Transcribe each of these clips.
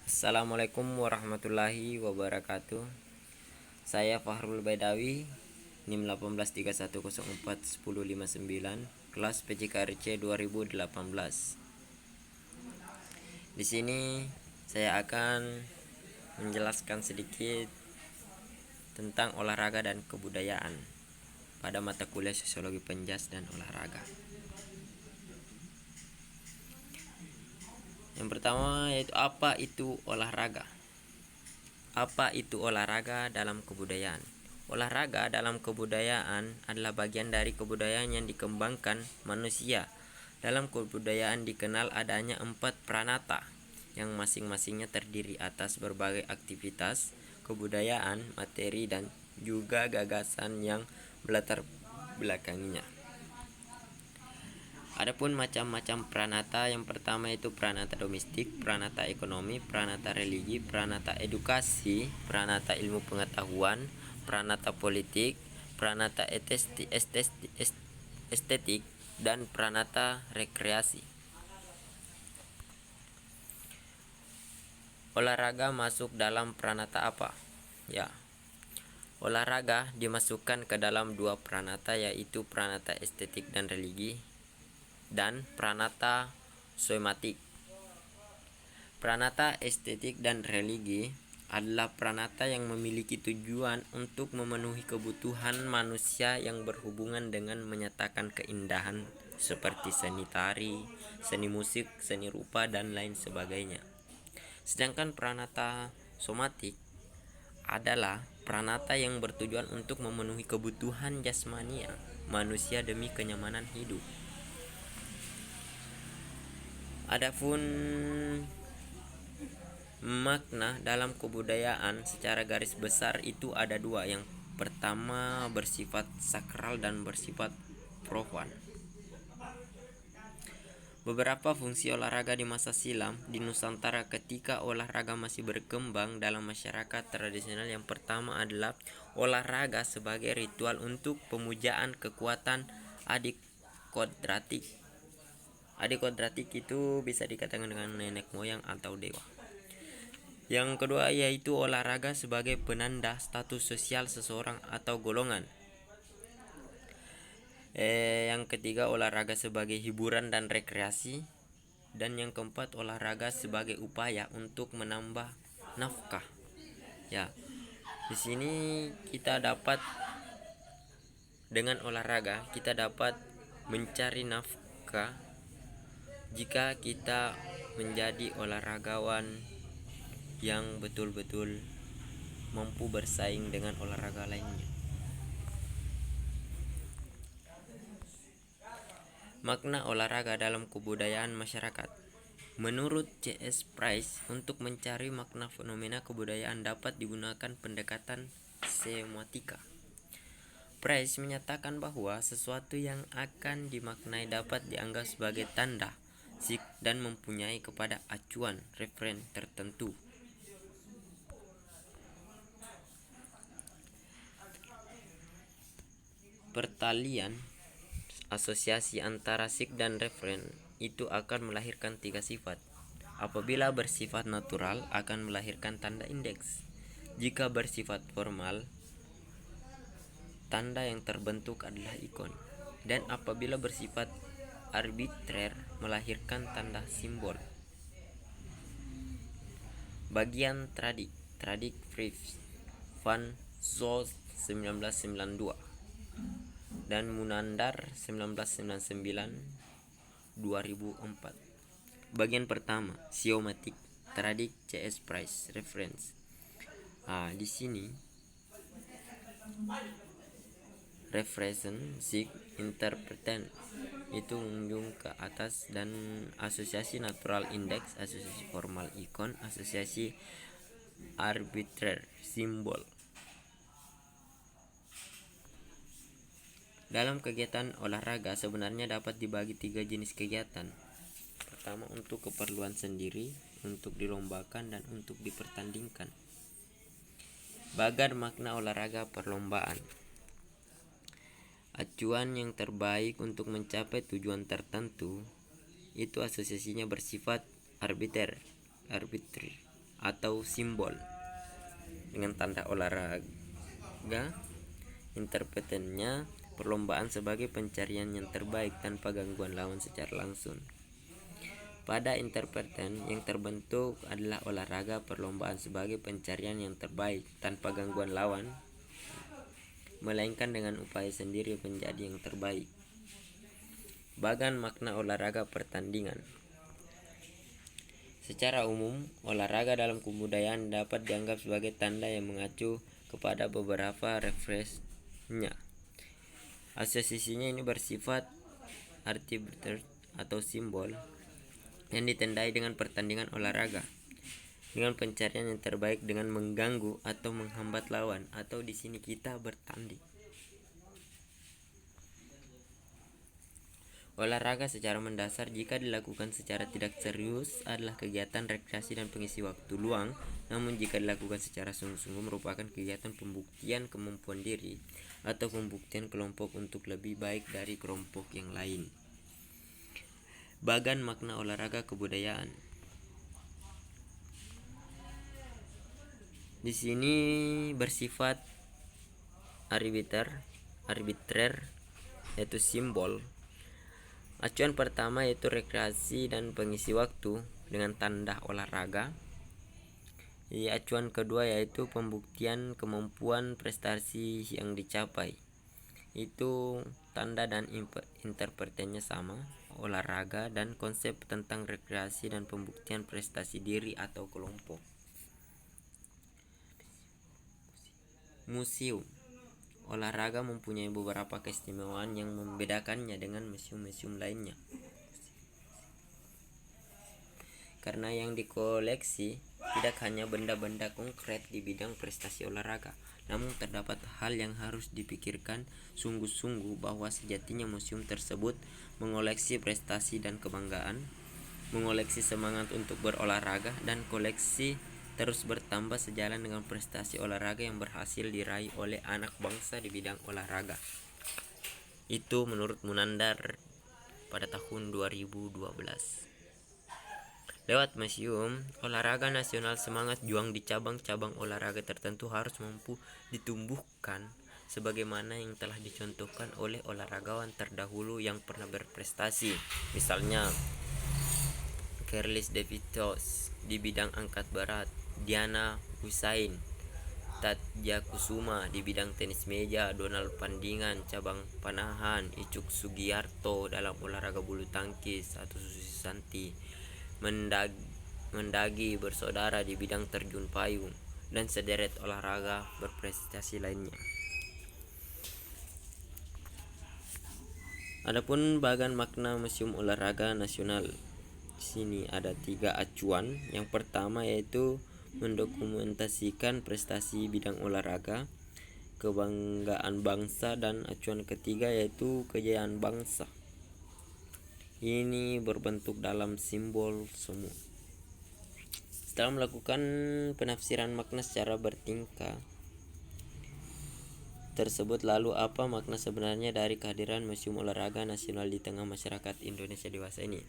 Assalamualaikum warahmatullahi wabarakatuh. Saya Fahrul Baidawi, NIM 1831041059, kelas PJKRC 2018. Di sini saya akan menjelaskan sedikit tentang olahraga dan kebudayaan pada mata kuliah Sosiologi Penjas dan Olahraga. Yang pertama yaitu apa itu olahraga? Apa itu olahraga dalam kebudayaan? Olahraga dalam kebudayaan adalah bagian dari kebudayaan yang dikembangkan manusia. Dalam kebudayaan dikenal adanya 4 pranata yang masing-masingnya terdiri atas berbagai aktivitas kebudayaan, materi, dan juga gagasan yang melatar belakanginya. Adapun macam-macam pranata, yang pertama itu pranata domestik, pranata ekonomi, pranata religi, pranata edukasi, pranata ilmu pengetahuan, pranata politik, pranata estetik, dan pranata rekreasi. Olahraga masuk dalam pranata apa? Ya, olahraga dimasukkan ke dalam 2 pranata, yaitu pranata estetik dan religi dan pranata somatik. Pranata estetik dan religi adalah pranata yang memiliki tujuan untuk memenuhi kebutuhan manusia yang berhubungan dengan menyatakan keindahan seperti seni tari, seni musik, seni rupa, dan lain sebagainya. Sedangkan pranata somatik adalah pranata yang bertujuan untuk memenuhi kebutuhan jasmani manusia demi kenyamanan hidup. Adapun makna dalam kebudayaan secara garis besar itu ada 2. Yang pertama bersifat sakral dan bersifat profan. Beberapa fungsi olahraga di masa silam di Nusantara ketika olahraga masih berkembang dalam masyarakat tradisional. Yang pertama adalah olahraga sebagai ritual untuk pemujaan kekuatan adik kodratik. Adik kodratik itu bisa dikatakan dengan nenek moyang atau dewa. Yang kedua yaitu olahraga sebagai penanda status sosial seseorang atau golongan. Yang ketiga olahraga sebagai hiburan dan rekreasi. Dan yang keempat olahraga sebagai upaya untuk menambah nafkah. Ya, di sini kita dapat dengan olahraga kita dapat mencari nafkah jika kita menjadi olahragawan yang betul-betul mampu bersaing dengan olahraga lainnya. Makna olahraga dalam kebudayaan masyarakat. Menurut C.S. Price, untuk mencari makna fenomena kebudayaan dapat digunakan pendekatan semiotika. Price menyatakan bahwa sesuatu yang akan dimaknai dapat dianggap sebagai tanda dan mempunyai kepada acuan referen tertentu. Pertalian asosiasi antara sik dan referen itu akan melahirkan 3 sifat. Apabila bersifat natural akan melahirkan tanda indeks. Jika bersifat formal, tanda yang terbentuk adalah ikon. Dan apabila bersifat arbitrer melahirkan tanda simbol. Bagian tradik Frisch, Van Zost 1992 dan Munandar 1999 2004. Bagian pertama siomatik tradik C.S. Price reference. Di sini reference sig interpretant itu menunjuk ke atas, dan asosiasi natural index, asosiasi formal ikon, asosiasi arbitrer simbol. Dalam kegiatan olahraga sebenarnya dapat dibagi 3 jenis kegiatan. Pertama untuk keperluan sendiri, untuk dilombakan, dan untuk dipertandingkan. Bagan makna olahraga perlombaan. Acuan yang terbaik untuk mencapai tujuan tertentu itu asosiasinya bersifat arbitrer. atau simbol dengan tanda olahraga. Interpretannya perlombaan sebagai pencarian yang terbaik tanpa gangguan lawan secara langsung. Pada interpretan yang terbentuk adalah olahraga perlombaan sebagai pencarian yang terbaik tanpa gangguan lawan, melainkan dengan upaya sendiri menjadi yang terbaik. Bagan makna olahraga pertandingan. Secara umum, olahraga dalam kebudayaan dapat dianggap sebagai tanda yang mengacu kepada beberapa referensinya. Asosiasinya ini bersifat arbitrary atau simbol yang ditandai dengan pertandingan olahraga dengan pencarian yang terbaik dengan mengganggu atau menghambat lawan, atau di sini kita bertanding. Olahraga secara mendasar jika dilakukan secara tidak serius adalah kegiatan rekreasi dan pengisi waktu luang, namun jika dilakukan secara sungguh-sungguh merupakan kegiatan pembuktian kemampuan diri atau pembuktian kelompok untuk lebih baik dari kelompok yang lain. Bagan makna olahraga kebudayaan. Di sini bersifat arbitrer yaitu simbol. Acuan pertama yaitu rekreasi dan pengisi waktu dengan tanda olahraga. Acuan kedua yaitu pembuktian kemampuan prestasi yang dicapai. Itu tanda dan interpretasinya sama, olahraga dan konsep tentang rekreasi dan pembuktian prestasi diri atau kelompok. Museum. Olahraga mempunyai beberapa keistimewaan yang membedakannya dengan museum-museum lainnya. Karena yang dikoleksi tidak hanya benda-benda konkret di bidang prestasi olahraga, namun terdapat hal yang harus dipikirkan sungguh-sungguh bahwa sejatinya museum tersebut mengoleksi prestasi dan kebanggaan, mengoleksi semangat untuk berolahraga, dan koleksi terus bertambah sejalan dengan prestasi olahraga yang berhasil diraih oleh anak bangsa di bidang olahraga. Itu menurut Munandar pada tahun 2012. Lewat museum, olahraga nasional semangat juang di cabang-cabang olahraga tertentu harus mampu ditumbuhkan sebagaimana yang telah dicontohkan oleh olahragawan terdahulu yang pernah berprestasi. Misalnya Carlos Davids di bidang angkat berat, Diana Husain, Tatja Kusuma di bidang tenis meja, Donald Pandingan cabang panahan, Icuk Sugiarto dalam olahraga bulu tangkis, atau Susanti Mendagi bersaudara di bidang terjun payung, dan sederet olahraga berprestasi lainnya. Adapun bagan makna Museum Olahraga Nasional, di sini ada 3 acuan. Yang pertama yaitu mendokumentasikan prestasi bidang olahraga, kebanggaan bangsa, dan acuan ketiga yaitu kejayaan bangsa. Ini berbentuk dalam simbol semu. Setelah melakukan penafsiran makna secara bertingkat tersebut, lalu apa makna sebenarnya dari kehadiran Museum Olahraga Nasional di tengah masyarakat Indonesia dewasa ini?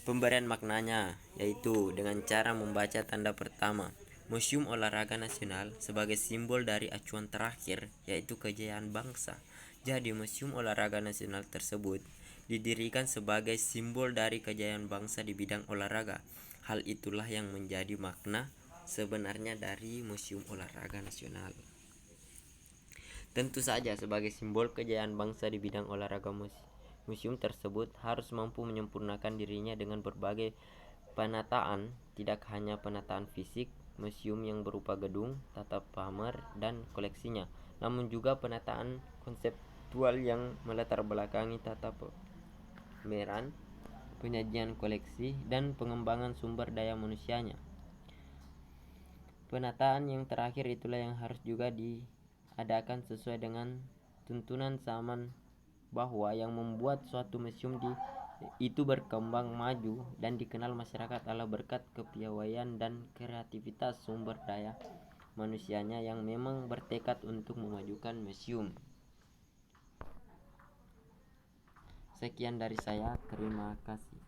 Pemberian maknanya yaitu dengan cara membaca tanda pertama, Museum Olahraga Nasional sebagai simbol dari acuan terakhir yaitu kejayaan bangsa. Jadi Museum Olahraga Nasional tersebut didirikan sebagai simbol dari kejayaan bangsa di bidang olahraga. Hal itulah yang menjadi makna sebenarnya dari Museum Olahraga Nasional. Tentu saja sebagai simbol kejayaan bangsa di bidang olahraga, museum tersebut harus mampu menyempurnakan dirinya dengan berbagai penataan, tidak hanya penataan fisik museum yang berupa gedung, tata pamer, dan koleksinya, namun juga penataan konseptual yang melatar belakangi tata pameran, penyajian koleksi, dan pengembangan sumber daya manusianya. Penataan yang terakhir itulah yang harus juga diadakan sesuai dengan tuntunan zaman, bahwa yang membuat suatu museum itu berkembang maju dan dikenal masyarakat adalah berkat kepiawaian dan kreativitas sumber daya manusianya yang memang bertekad untuk memajukan museum. Sekian dari saya, terima kasih.